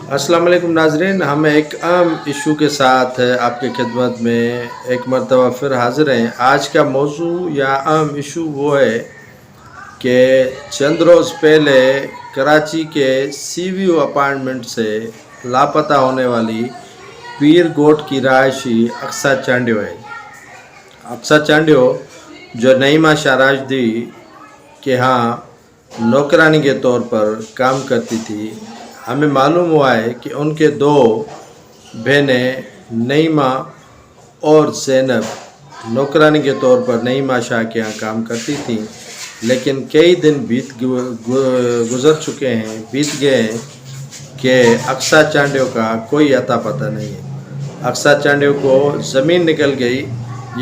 अस्सलाम वालेकुम नाजरीन, हम एक अहम इशू के साथ आपकी खिदमत में एक मरतबा फिर हाज़िर हैं। आज का मौजू या अहम इशू वो है कि चंद रोज़ पहले कराची के सीव्यू अपार्टमेंट से लापता होने वाली पीर गोट की रहायशी अक्सा चांडियो है। अक्सा चांडियो जो नईमा शाहराजदी के यहाँ नौकरानी के तौर पर काम करती थी, हमें मालूम हुआ है कि उनके दो बहनें नईमा और ज़ैनब नौकरानी के तौर पर नईमा शाह के यहाँ काम करती थीं, लेकिन कई दिन गुज़र चुके हैं, बीत गए हैं कि अक्सा चांडियो का कोई अता पता नहीं है। अक्सा चांडियो को ज़मीन निकल गई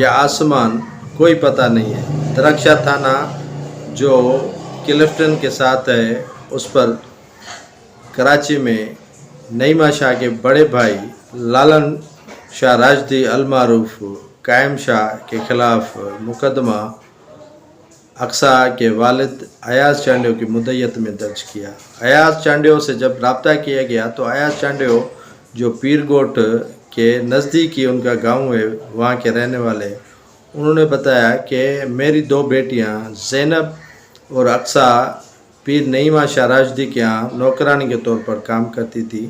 या आसमान, कोई पता नहीं है। दरख्शा थाना जो क्लिफ्टन के साथ है, उस पर कराची में नईमा शाह के बड़े भाई लालन शाह राजदी अलमारूफ कायम शाह के ख़िलाफ़ मुकदमा अक्सा के वालिद अयाज चांडियो की मुद्दत में दर्ज किया। अयाज चांडियो से जब रब्ता किया गया तो अयाज चांडियो जो पीर गोट के नज़दीक ही उनका गांव है, वहाँ के रहने वाले, उन्होंने बताया कि मेरी दो बेटियाँ ज़ैनब और अक्सा पीर नईमा शाह राजदी के यहाँ नौकरानी के तौर पर काम करती थी।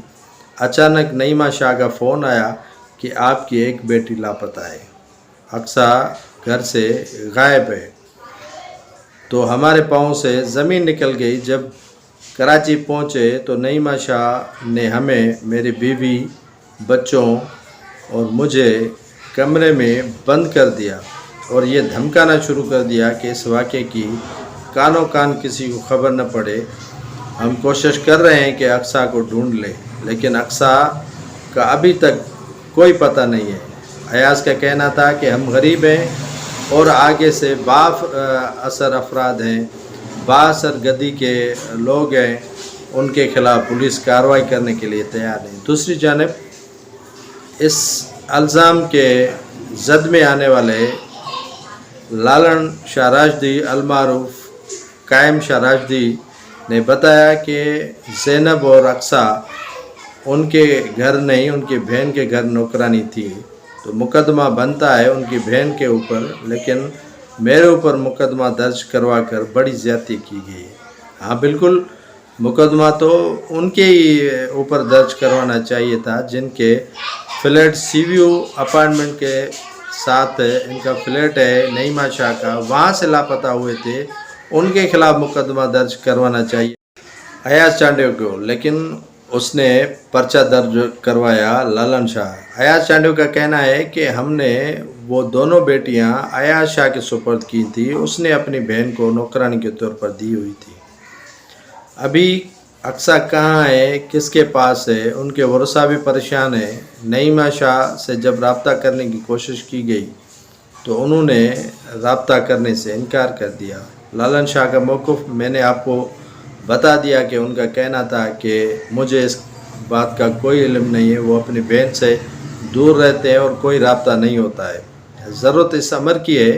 अचानक नईमा शाह का फ़ोन आया कि आपकी एक बेटी लापता है, अक्सा घर से गायब है। तो हमारे पाँव से ज़मीन निकल गई। जब कराची पहुँचे तो नईमा शाह ने हमें, मेरी बीवी, बच्चों और मुझे कमरे में बंद कर दिया और ये धमकाना शुरू कर दिया कि इस वाक़े की कानों कान किसी को ख़बर न पड़े। हम कोशिश कर रहे हैं कि अक्सा को ढूंढ लें, लेकिन अक्सा का अभी तक कोई पता नहीं है। अयाज का कहना था कि हम गरीब हैं और आगे से असर अफराद हैं, बासर गदी के लोग हैं, उनके ख़िलाफ़ पुलिस कार्रवाई करने के लिए तैयार है। दूसरी जानिब इस इल्ज़ाम के जद में आने वाले लालन शाह राजदी अलमारूफ कायम शाह राजदी ने बताया कि ज़ैनब और अक्सा उनके घर नहीं, उनकी बहन के घर नौकरानी थी। तो मुकदमा बनता है उनकी बहन के ऊपर, लेकिन मेरे ऊपर मुकदमा दर्ज करवा कर बड़ी ज़्यादती की गई है। हाँ बिल्कुल, मुकदमा तो उनके ही ऊपर दर्ज करवाना चाहिए था जिनके फ्लैट सीव्यू अपार्टमेंट के साथ इनका फ्लैट है नईमा शाह का, वहाँ से लापता हुए थे, उनके ख़िलाफ़ मुकदमा दर्ज करवाना चाहिए अयाज चांडियो को, लेकिन उसने पर्चा दर्ज करवाया लालन शाह। अयाज चांडियो का कहना है कि हमने वो दोनों बेटियां अयाज शाह के सुपर्द की थी, उसने अपनी बहन को नौकरानी के तौर पर दी हुई थी। अभी अक्सा कहाँ है, किसके पास है, उनके वरसा भी परेशान है। नईमा शाह से जब रब्ता करने की कोशिश की गई तो उन्होंने रब्ता करने से इनकार कर दिया। लालन शाह का मौक़िफ़ मैंने आपको बता दिया कि उनका कहना था कि मुझे इस बात का कोई इल्म नहीं है, वो अपनी बहन से दूर रहते हैं और कोई रब्ता नहीं होता है। ज़रूरत इस अमर की है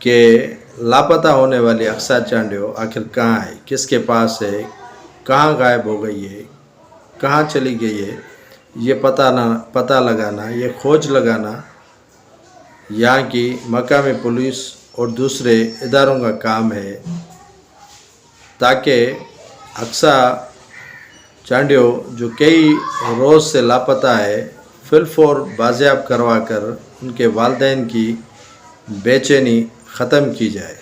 कि लापता होने वाली अक्सा चांडियो आखिर कहाँ है, किसके पास है, कहाँ गायब हो गई है, कहाँ चली गई है, ये पता लगाना, ये खोज लगाना यहाँ की मकामी पुलिस और दूसरे इदारों का काम है, ताकि अक्सा चांडियो जो कई रोज़ से लापता है फिलफौर बाजियाब करवा कर उनके वालिदैन की बेचैनी ख़त्म की जाए।